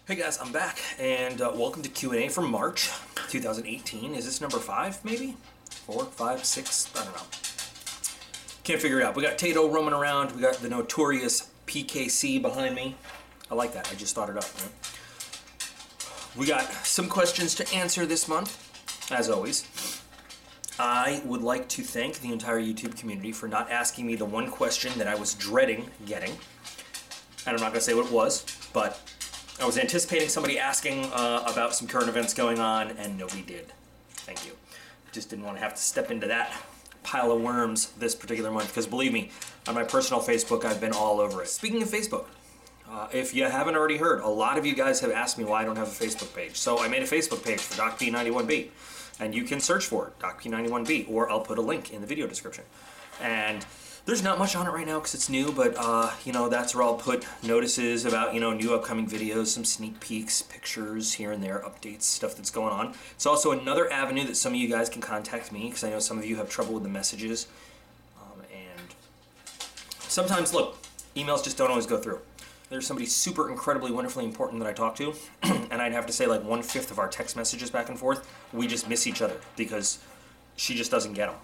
Hey guys, I'm back, and welcome to Q&A for March 2018. Is this number 5, maybe? 4, 5, 6? I don't know. Can't figure it out. We got Tato roaming around. We got the notorious PKC behind me. I like that. I just thought it up. Right? We got some questions to answer this month, as always. I would like to thank the entire YouTube community for not asking me the one question that I was dreading getting. And I'm not going to say what it was, but I was anticipating somebody asking about some current events going on, and nobody did. Thank you. Just didn't want to have to step into that pile of worms this particular month, because believe me, on my personal Facebook, I've been all over it. Speaking of Facebook, if you haven't already heard, a lot of you guys have asked me why I don't have a Facebook page. So I made a Facebook page for DocP91B, and you can search for it, DocP91B, or I'll put a link in the video description. And there's not much on it right now because it's new, but that's where I'll put notices about, new upcoming videos, some sneak peeks, pictures here and there, updates, stuff that's going on. It's also another avenue that some of you guys can contact me, because I know some of you have trouble with the messages. And sometimes, look, emails just don't always go through. There's somebody super incredibly wonderfully important that I talk to, and I'd have to say like 1/5 of our text messages back and forth, we just miss each other because she just doesn't get them.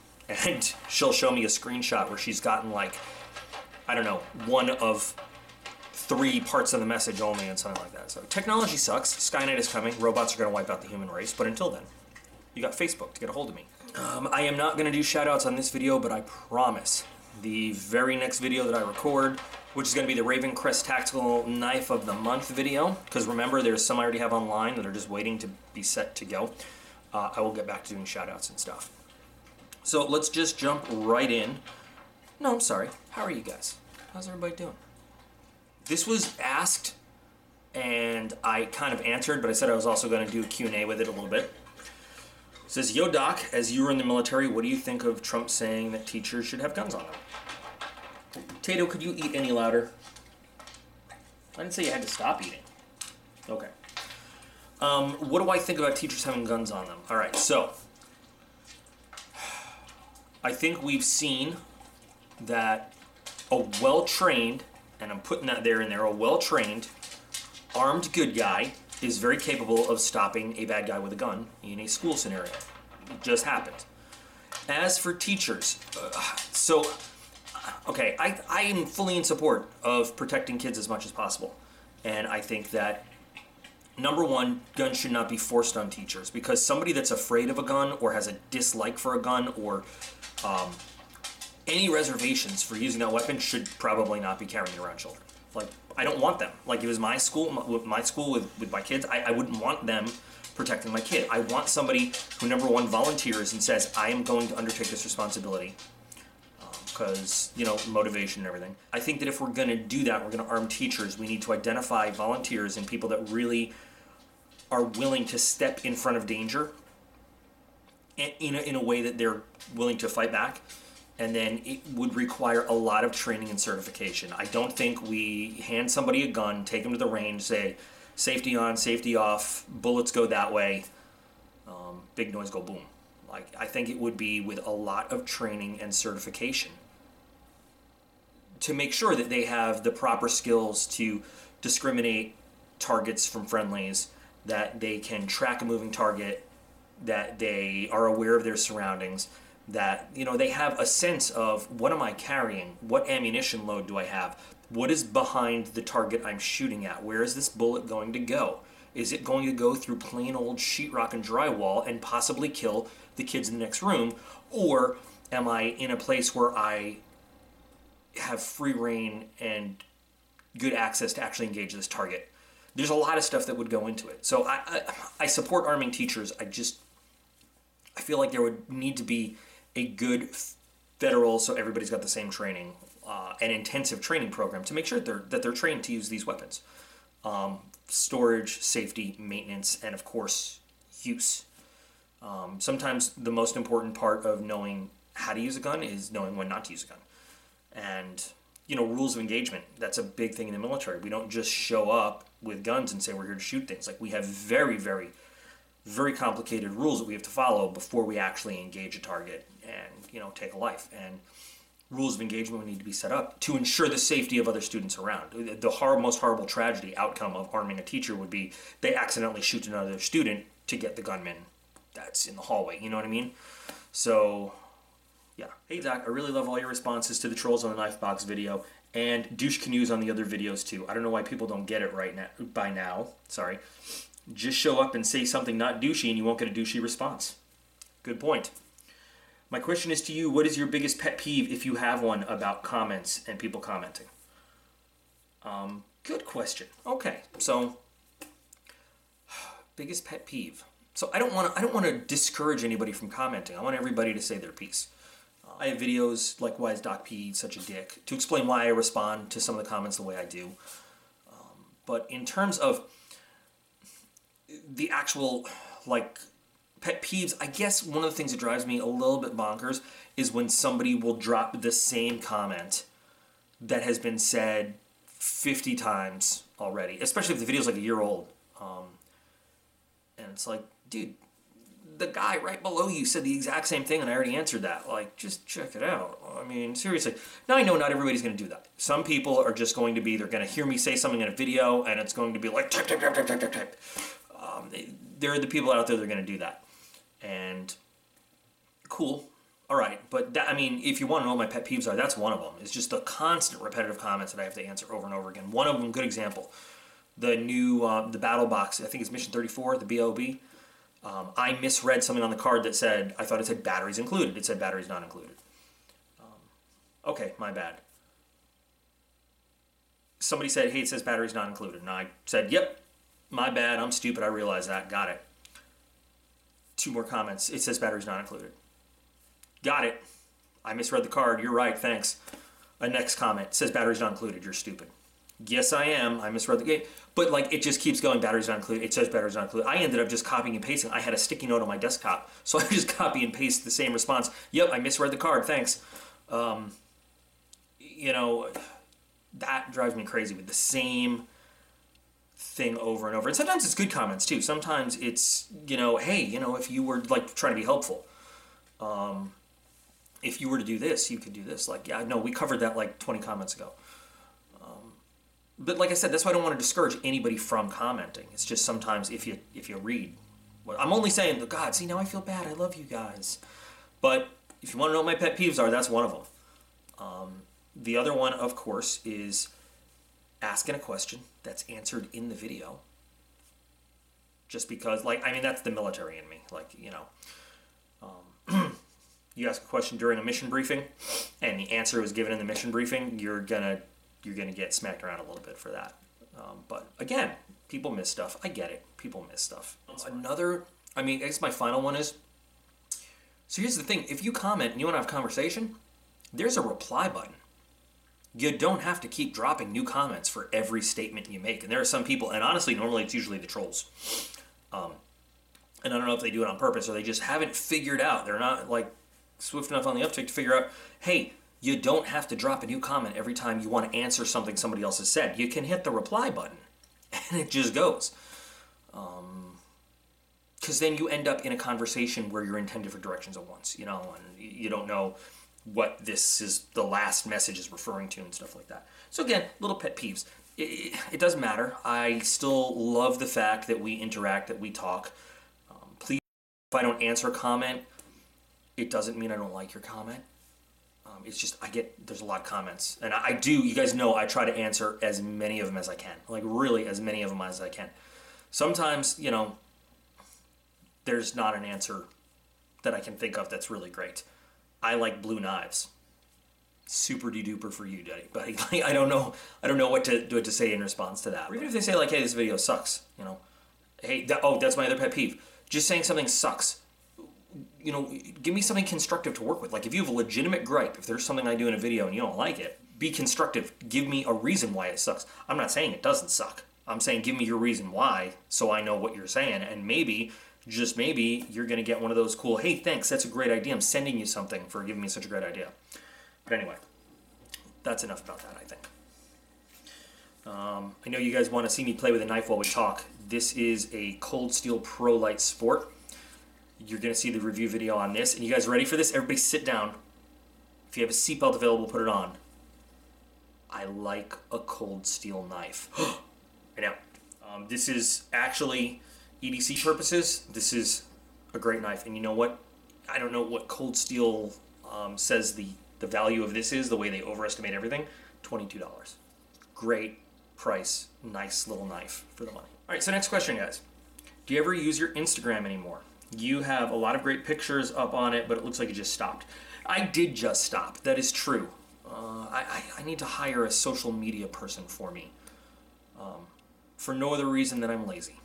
And she'll show me a screenshot where she's gotten like, I don't know, 1 of 3 parts of the message only and something like that. So technology sucks. Skynet is coming. Robots are going to wipe out the human race. But until then, you got Facebook to get a hold of me. I am not going to do shout outs on this video, but I promise the very next video that I record, which is going to be the Raven Crest Tactical Knife of the Month video, because remember, there's some I already have online that are just waiting to be set to go. I will get back to doing shout outs and stuff. So let's just jump right in. No, I'm sorry. How are you guys? How's everybody doing? This was asked, and I kind of answered, but I said I was also going to do a Q&A with it a little bit. It says, Yo Doc, as you were in the military, what do you think of Trump saying that teachers should have guns on them? Tato, could you eat any louder? I didn't say you had to stop eating. Okay. What do I think about teachers having guns on them? All right, so I think we've seen that a well-trained, and I'm putting that there in there, a well-trained, armed good guy is very capable of stopping a bad guy with a gun in a school scenario. It just happened. As for teachers, I am fully in support of protecting kids as much as possible. And I think that, number one, guns should not be forced on teachers, because somebody that's afraid of a gun or has a dislike for a gun or any reservations for using that weapon should probably not be carrying around children. Like, I don't want them. Like, if it was my school with my kids, I wouldn't want them protecting my kid. I want somebody who, number one, volunteers and says, I am going to undertake this responsibility, because, motivation and everything. I think that if we're going to do that, we're going to arm teachers. We need to identify volunteers and people that really are willing to step in front of danger in a way that they're willing to fight back, and then it would require a lot of training and certification. I don't think we hand somebody a gun, take them to the range, say safety on, safety off, bullets go that way, big noise go boom. Like, I think it would be with a lot of training and certification to make sure that they have the proper skills to discriminate targets from friendlies, that they can track a moving target, that they are aware of their surroundings, that they have a sense of, what am I carrying? What ammunition load do I have? What is behind the target I'm shooting at? Where is this bullet going to go? Is it going to go through plain old sheetrock and drywall and possibly kill the kids in the next room? Or am I in a place where I have free reign and good access to actually engage this target? There's a lot of stuff that would go into it. So I support arming teachers. I feel like there would need to be a good federal, so everybody's got the same training, an intensive training program to make sure that they're trained to use these weapons. Storage, safety, maintenance, and of course, use. Sometimes the most important part of knowing how to use a gun is knowing when not to use a gun. And, rules of engagement, that's a big thing in the military. We don't just show up with guns and say we're here to shoot things. Like, we have very, very, very complicated rules that we have to follow before we actually engage a target and, take a life. And rules of engagement would need to be set up to ensure the safety of other students around. The most horrible tragedy outcome of harming a teacher would be they accidentally shoot another student to get the gunman that's in the hallway. You know what I mean? So, yeah. Hey, Zach, I really love all your responses to the Trolls on the Knife Box video and douche canoes on the other videos too. I don't know why people don't get it right now. By now, sorry. Just show up and say something not douchey and you won't get a douchey response. Good point. My question is to you, what is your biggest pet peeve, if you have one, about comments and people commenting? Good question. Okay, so biggest pet peeve. So I don't want to discourage anybody from commenting. I want everybody to say their piece. I have videos like Why is DocP Such a Dick to explain why I respond to some of the comments the way I do. But in terms of the actual like pet peeves, I guess one of the things that drives me a little bit bonkers is when somebody will drop the same comment that has been said 50 times already, especially if the video's like a year old. And it's like, dude, the guy right below you said the exact same thing and I already answered that. Like, just check it out. I mean, seriously. Now, I know not everybody's going to do that. Some people are just going to be, they're going to hear me say something in a video and it's going to be like, type, type, type, type, type, type, type. There are the people out there that are going to do that. And cool. All right. But that, I mean, if you want to know what my pet peeves are, that's one of them. It's just the constant repetitive comments that I have to answer over and over again. One of them, good example, the new, the battle box, I think it's mission 34, the BOB. I misread something on the card that said, I thought it said batteries included. It said batteries not included. Okay, my bad. Somebody said, hey, it says batteries not included. And I said, yep, my bad, I'm stupid, I realize that, got it. 2 more comments, it says batteries not included. Got it, I misread the card, you're right, thanks. A next comment, says batteries not included, you're stupid. Yes, I am, I misread the game. But like, it just keeps going, batteries not included, it says batteries not included. I ended up just copying and pasting. I had a sticky note on my desktop, so I just copy and paste the same response. Yep, I misread the card, thanks. You know, that drives me crazy with the same thing over and over. And sometimes it's good comments too. Sometimes it's, you know, hey, you know, if you were like trying to be helpful, if you were to do this, you could do this. Like, yeah, no, we covered that like 20 comments ago. But like I said, that's why I don't want to discourage anybody from commenting. It's just sometimes if you read, I'm only saying, God, see, now I feel bad. I love you guys. But if you want to know what my pet peeves are, that's one of them. The other one, of course, is asking a question that's answered in the video. Just because, like, I mean, that's the military in me. Like, you know, you ask a question during a mission briefing, and the answer was given in the mission briefing, you're gonna get smacked around a little bit for that. But again, people miss stuff. I get it. People miss stuff. Another, I mean, I guess my final one is, so here's the thing. If you comment and you want to have a conversation, there's a reply button. You don't have to keep dropping new comments for every statement you make. And there are some people, and honestly, normally it's usually the trolls. And I don't know if they do it on purpose or they just haven't figured out. They're not like swift enough on the uptick to figure out, hey, you don't have to drop a new comment every time you want to answer something somebody else has said. You can hit the reply button and it just goes. Because then you end up in a conversation where you're in 10 different directions at once, you know, and you don't know what this is, the last message is referring to and stuff like that. So again, little pet peeves. It doesn't matter. I still love the fact that we interact, that we talk. Please, if I don't answer a comment, it doesn't mean I don't like your comment. It's just, there's a lot of comments. And I do, you guys know, I try to answer as many of them as I can. Like, really, as many of them as I can. Sometimes, you know, there's not an answer that I can think of that's really great. I like blue knives. Super de-duper for you, buddy. Like, I don't know what to say in response to that. Or even if they say, like, hey, this video sucks, you know. Hey, that's my other pet peeve. Just saying something sucks. You know, give me something constructive to work with. Like, if you have a legitimate gripe, if there's something I do in a video and you don't like it, be constructive. Give me a reason why it sucks. I'm not saying it doesn't suck. I'm saying give me your reason why so I know what you're saying. And maybe, just maybe, you're going to get one of those cool, hey, thanks, that's a great idea. I'm sending you something for giving me such a great idea. But anyway, that's enough about that, I think. I know you guys want to see me play with a knife while we talk. This is a Cold Steel Pro Light Sport. You're going to see the review video on this. And you guys ready for this? Everybody sit down. If you have a seatbelt available, put it on. I like a cold steel knife. I know. This is actually, EDC purposes, this is a great knife. And you know what? I don't know what cold steel says the value of this is, the way they overestimate everything. $22. Great price, nice little knife for the money. All right, so next question, guys. Do you ever use your Instagram anymore? You have a lot of great pictures up on it, but it looks like it just stopped. I did just stop. That is true. I need to hire a social media person for me. For no other reason than I'm lazy.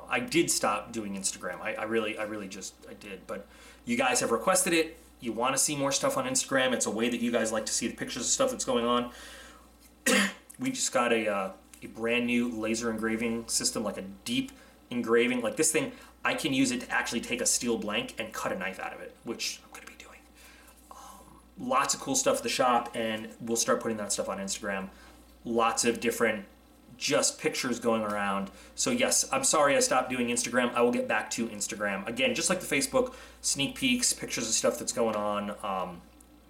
I did stop doing Instagram. I really did. But you guys have requested it. You want to see more stuff on Instagram. It's a way that you guys like to see the pictures of stuff that's going on. We just got a brand new laser engraving system, like a deep engraving. Like this thing, I can use it to actually take a steel blank and cut a knife out of it, which I'm going to be doing. Lots of cool stuff at the shop, and we'll start putting that stuff on Instagram. Lots of different just pictures going around. So yes, I'm sorry I stopped doing Instagram. I will get back to Instagram. Again, just like the Facebook, sneak peeks, pictures of stuff that's going on.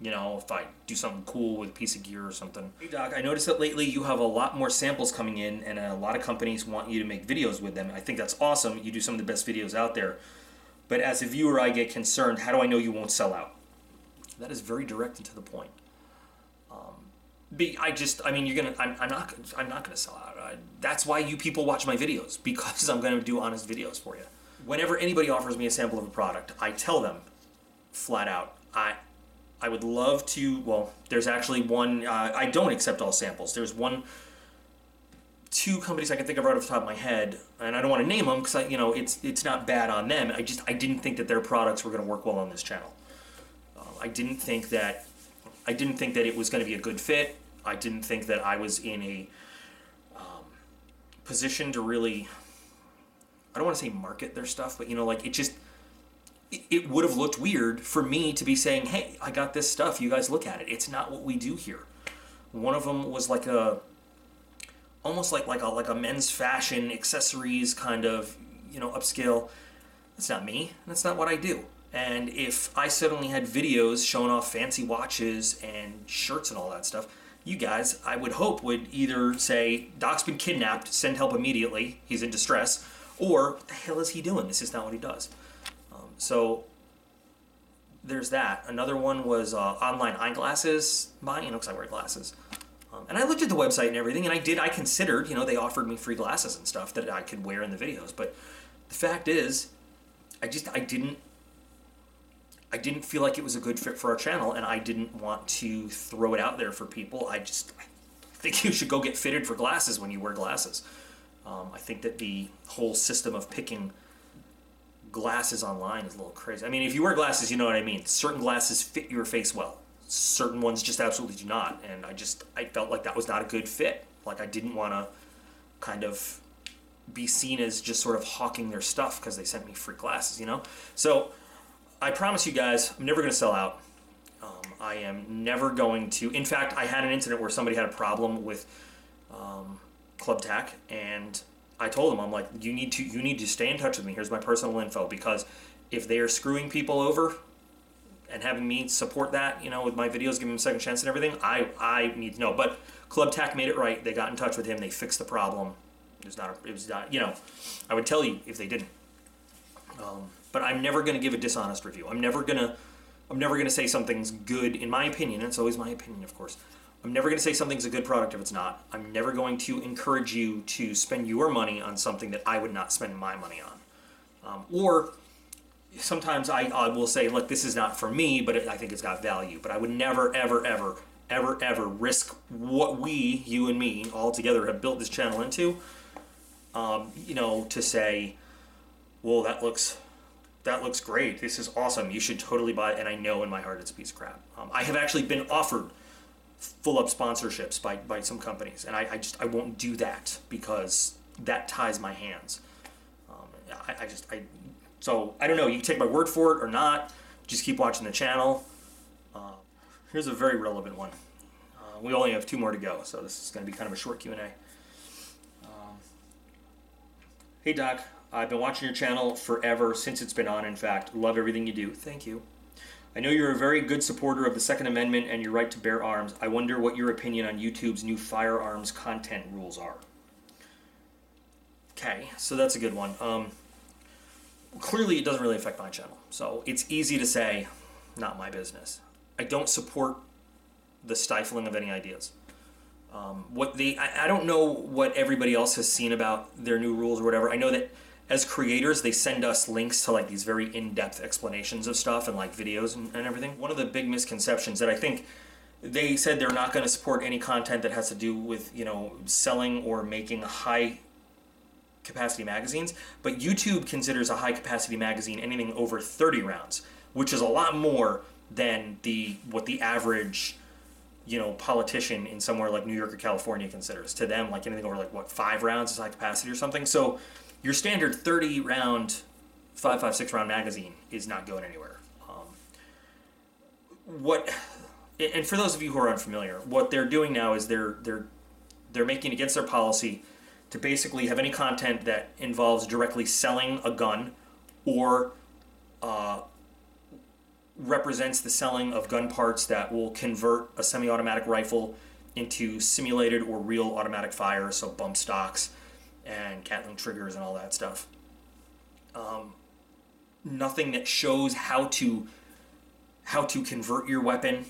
You know, if I do something cool with a piece of gear or something. Hey Doc, I noticed that lately you have a lot more samples coming in, and a lot of companies want you to make videos with them. I think that's awesome. You do some of the best videos out there. But as a viewer, I get concerned. How do I know you won't sell out? That is very direct and to the point. I'm not gonna sell out. That's why you people watch my videos, because I'm gonna do honest videos for you. Whenever anybody offers me a sample of a product, I tell them flat out, I would love to, well, there's actually one, I don't accept all samples. There's two companies I can think of right off the top of my head, and I don't want to name them because it's not bad on them. I didn't think that their products were going to work well on this channel. I didn't think that it was going to be a good fit. I didn't think that I was in a position to really, I don't want to say market their stuff, but it would have looked weird for me to be saying, hey, I got this stuff, you guys look at it. It's not what we do here. One of them was like almost like a men's fashion accessories kind of, upscale. That's not me. That's not what I do. And if I suddenly had videos showing off fancy watches and shirts and all that stuff, you guys, I would hope, would either say, Doc's been kidnapped, send help immediately, he's in distress, or what the hell is he doing? This is not what he does. So there's that. Another one was online eyeglasses buying, because I wear glasses. And I looked at the website and everything, and I considered, they offered me free glasses and stuff that I could wear in the videos. But the fact is, I didn't feel like it was a good fit for our channel, and I didn't want to throw it out there for people. I think you should go get fitted for glasses when you wear glasses. I think that the whole system of picking glasses online is a little crazy. I mean, if you wear glasses, you know what I mean. Certain glasses fit your face well. Certain ones just absolutely do not. And I felt like that was not a good fit. Like, I didn't want to kind of be seen as just sort of hawking their stuff because they sent me free glasses, So I promise you guys, I'm never going to sell out. I am never going to. In fact, I had an incident where somebody had a problem with Club Tack, and I told them, I'm like, you need to stay in touch with me. Here's my personal info, because if they are screwing people over and having me support that, with my videos, giving them a second chance and everything, I need to know. But Club Tack made it right. They got in touch with him. They fixed the problem. It was not. I would tell you if they didn't. But I'm never going to give a dishonest review. I'm never gonna say something's good, in my opinion. It's always my opinion, of course. I'm never going to say something's a good product if it's not. I'm never going to encourage you to spend your money on something that I would not spend my money on. Or sometimes I will say, look, this is not for me, but I think it's got value. But I would never, ever, ever, ever, ever risk what you and me all together have built this channel into, to say, well, that looks great. This is awesome. You should totally buy it. And I know in my heart it's a piece of crap. I have actually been offered full-up sponsorships by some companies, and I won't do that because that ties my hands. So I don't know, you can take my word for it or not, just keep watching the channel. Here's a very relevant one. We only have 2 more to go, so this is going to be kind of a short Q&A. Hey Doc, I've been watching your channel forever, since it's been on, in fact. Love everything you do. Thank you. I know you're a very good supporter of the Second Amendment and your right to bear arms. I wonder what your opinion on YouTube's new firearms content rules are. Okay, so that's a good one. Clearly, it doesn't really affect my channel, so it's easy to say, not my business. I don't support the stifling of any ideas. I don't know what everybody else has seen about their new rules or whatever. I know that as creators, they send us links to like these very in-depth explanations of stuff and like videos and everything. One of the big misconceptions that I think they said they're not going to support any content that has to do with, you know, selling or making high capacity magazines, but YouTube considers a high capacity magazine anything over 30 rounds, which is a lot more than what the average, you know, politician in somewhere like New York or California considers. To them, like anything over like what, 5 rounds is high capacity or something. So your standard 30 round 5.56 round magazine is not going anywhere. And for those of you who are unfamiliar, what they're doing now is they're making against their policy to basically have any content that involves directly selling a gun or represents the selling of gun parts that will convert a semi-automatic rifle into simulated or real automatic fire, so bump stocks and Gatling triggers and all that stuff. Nothing that shows how to convert your weapon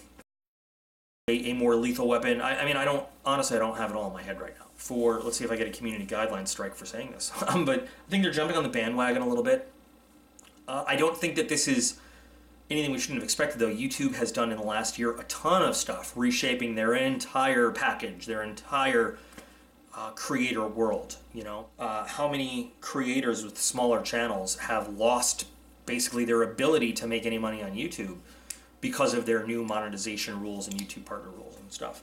a more lethal weapon. I mean, I don't have it all in my head right now. Let's see if I get a community guideline strike for saying this. But I think they're jumping on the bandwagon a little bit. I don't think that this is anything we shouldn't have expected, though. YouTube has done in the last year a ton of stuff, reshaping their entire package, their entire creator world. You know, how many creators with smaller channels have lost basically their ability to make any money on YouTube because of their new monetization rules and YouTube partner rules and stuff.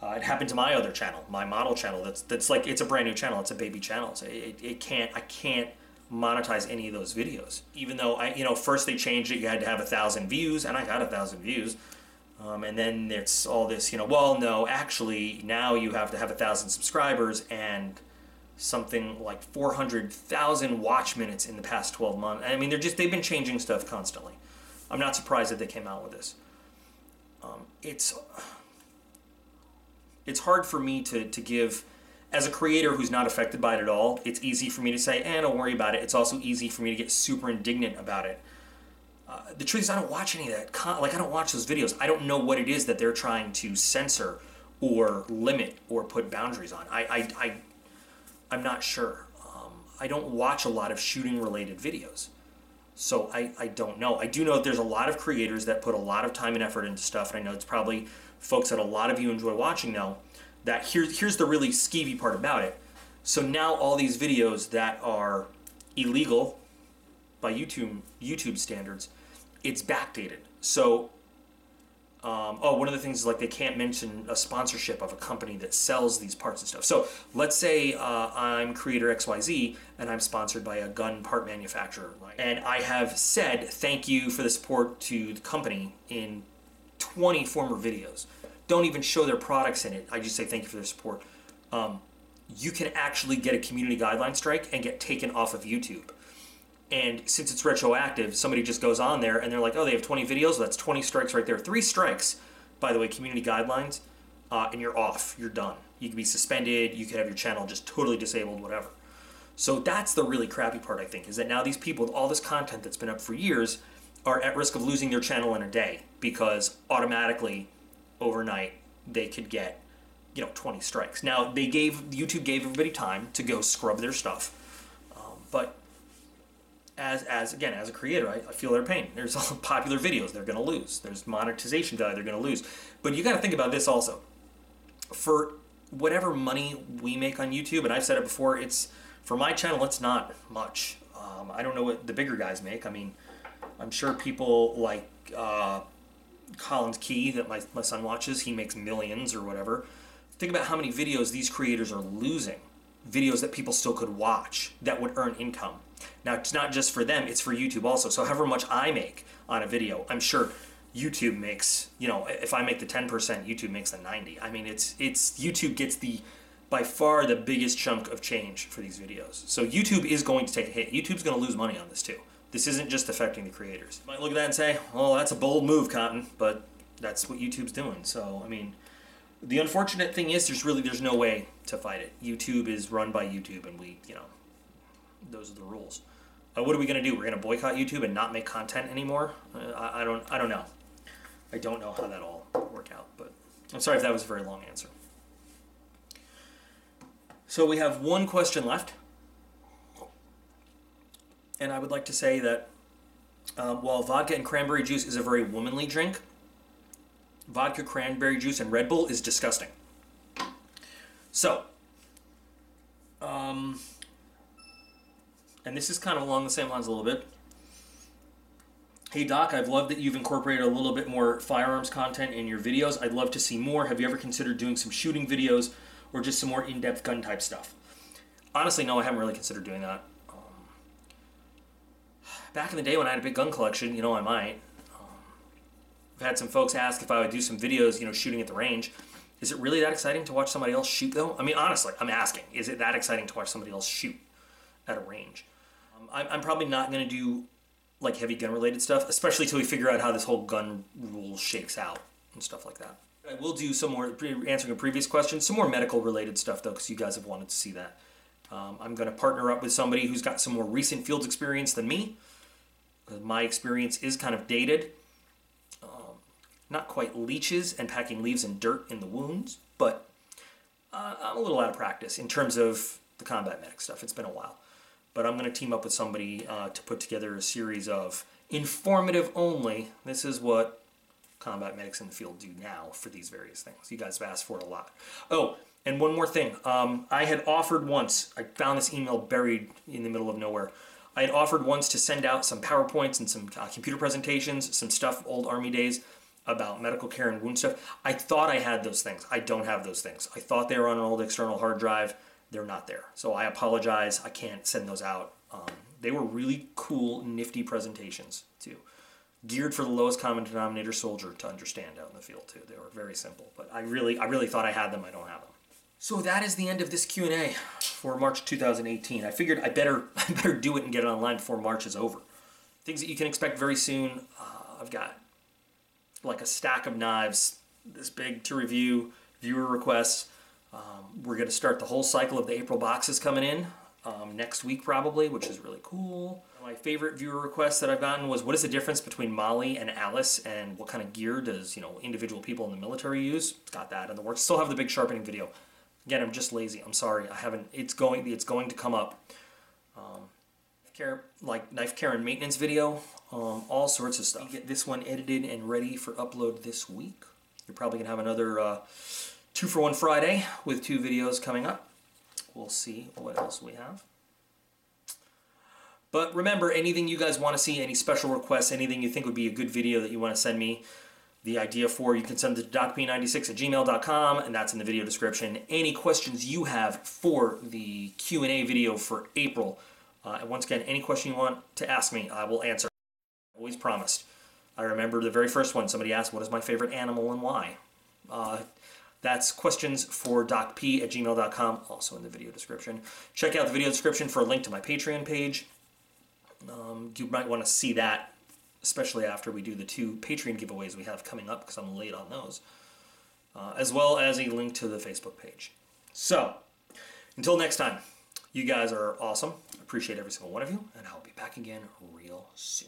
It happened to my other channel, my model channel. That's like, it's a brand new channel. It's a baby channel. I can't monetize any of those videos. Even though first they changed it. You had to have 1,000 views, and I got 1,000 views. And then it's all this, well, no, actually now you have to have 1,000 subscribers and something like 400,000 watch minutes in the past 12 months. I mean, they've been changing stuff constantly. I'm not surprised that they came out with this. It's hard for me to give, as a creator who's not affected by it at all, it's easy for me to say, don't worry about it. It's also easy for me to get super indignant about it. The truth is, I don't watch any of that. I don't watch those videos. I don't know what it is that they're trying to censor or limit or put boundaries on. I'm not sure. I don't watch a lot of shooting-related videos. So I don't know. I do know that there's a lot of creators that put a lot of time and effort into stuff, and I know it's probably folks that a lot of you enjoy watching know that here's the really skeevy part about it. So now all these videos that are illegal by YouTube standards, it's backdated. So one of the things is like they can't mention a sponsorship of a company that sells these parts and stuff. So let's say I'm creator XYZ and I'm sponsored by a gun part manufacturer, and I have said thank you for the support to the company in 20 former videos. Don't even show their products in it. I just say thank you for their support. You can actually get a community guideline strike and get taken off of YouTube. And since it's retroactive, somebody just goes on there and they're like, oh, they have 20 videos. Well, that's 20 strikes right there. 3 strikes, by the way, community guidelines, and you're off. You're done. You can be suspended. You could have your channel just totally disabled, whatever. So that's the really crappy part, I think, is that now these people with all this content that's been up for years are at risk of losing their channel in a day because automatically, overnight, they could get 20 strikes. Now, YouTube gave everybody time to go scrub their stuff, but as a creator, I feel their pain. There's all popular videos they're going to lose. There's monetization value they're going to lose. But you got to think about this also. For whatever money we make on YouTube, and I've said it before, for my channel, it's not much. I don't know what the bigger guys make. I mean, I'm sure people like Collins Key that my son watches, he makes millions or whatever. Think about how many videos these creators are losing. Videos that people still could watch that would earn income. Now, it's not just for them, it's for YouTube also. So however much I make on a video, I'm sure YouTube makes, if I make the 10%, YouTube makes the 90. I mean, it's YouTube gets by far the biggest chunk of change for these videos. So YouTube is going to take a hit. YouTube's going to lose money on this too. This isn't just affecting the creators. You might look at that and say, well, that's a bold move, Cotton, but that's what YouTube's doing. So, I mean, the unfortunate thing is there's no way to fight it. YouTube is run by YouTube, and those are the rules. What are we going to do? We're going to boycott YouTube and not make content anymore? I don't know. I don't know how that'll work out, but I'm sorry if that was a very long answer. So we have one question left. And I would like to say that while vodka and cranberry juice is a very womanly drink, vodka, cranberry juice, and Red Bull is disgusting. So, and this is kind of along the same lines a little bit. Hey Doc, I've loved that you've incorporated a little bit more firearms content in your videos. I'd love to see more. Have you ever considered doing some shooting videos or just some more in-depth gun type stuff? Honestly, no, I haven't really considered doing that. Back in the day when I had a big gun collection, I might. I've had some folks ask if I would do some videos, shooting at the range. Is it really that exciting to watch somebody else shoot, though? I mean, honestly, I'm asking. Is it that exciting to watch somebody else shoot at a range? I'm probably not going to do, like, heavy gun-related stuff, especially till we figure out how this whole gun rule shakes out and stuff like that. I will do some more, answering a previous question, some more medical-related stuff, though, because you guys have wanted to see that. I'm going to partner up with somebody who's got some more recent field experience than me. My experience is kind of dated. Not quite leeches and packing leaves and dirt in the wounds, but I'm a little out of practice in terms of the combat medic stuff. It's been a while. But I'm going to team up with somebody to put together a series of informative only. This is what combat medics in the field do now for these various things. You guys have asked for it a lot. Oh, and one more thing. I had offered once, I found this email buried in the middle of nowhere. I had offered once to send out some PowerPoints and some computer presentations, some stuff, old Army days, about medical care and wound stuff. I thought I had those things. I don't have those things. I thought they were on an old external hard drive. They're not there. So I apologize. I can't send those out. They were really cool, nifty presentations, too. Geared for the lowest common denominator soldier to understand out in the field, too. They were very simple. But I really thought I had them. I don't have them. So that is the end of this Q&A for March 2018. I figured I better do it and get it online before March is over. Things that you can expect very soon. I've got like a stack of knives, this big to review, viewer requests. We're going to start the whole cycle of the April boxes coming in next week probably, which is really cool. My favorite viewer request that I've gotten was, what is the difference between Molly and Alice, and what kind of gear does individual people in the military use? It's got that in the works. Still have the big sharpening video. Again, I'm just lazy. I'm sorry. I haven't. It's going to come up. Knife care and maintenance video. All sorts of stuff. Get this one edited and ready for upload this week. You're probably gonna have another 2-for-1 Friday with 2 videos coming up. We'll see what else we have. But remember, anything you guys want to see, any special requests, anything you think would be a good video that you want to send me the idea for, you can send it to docp96@gmail.com, and that's in the video description. Any questions you have for the Q&A video for April, and once again, any question you want to ask me, I will answer. Always promised. I remember the very first one, somebody asked, what is my favorite animal and why? That's QuestionsForDocP@gmail.com, also in the video description. Check out the video description for a link to my Patreon page. You might want to see that, especially after we do the 2 Patreon giveaways we have coming up, because I'm late on those, as well as a link to the Facebook page. So, until next time, you guys are awesome. I appreciate every single one of you, and I'll be back again real soon.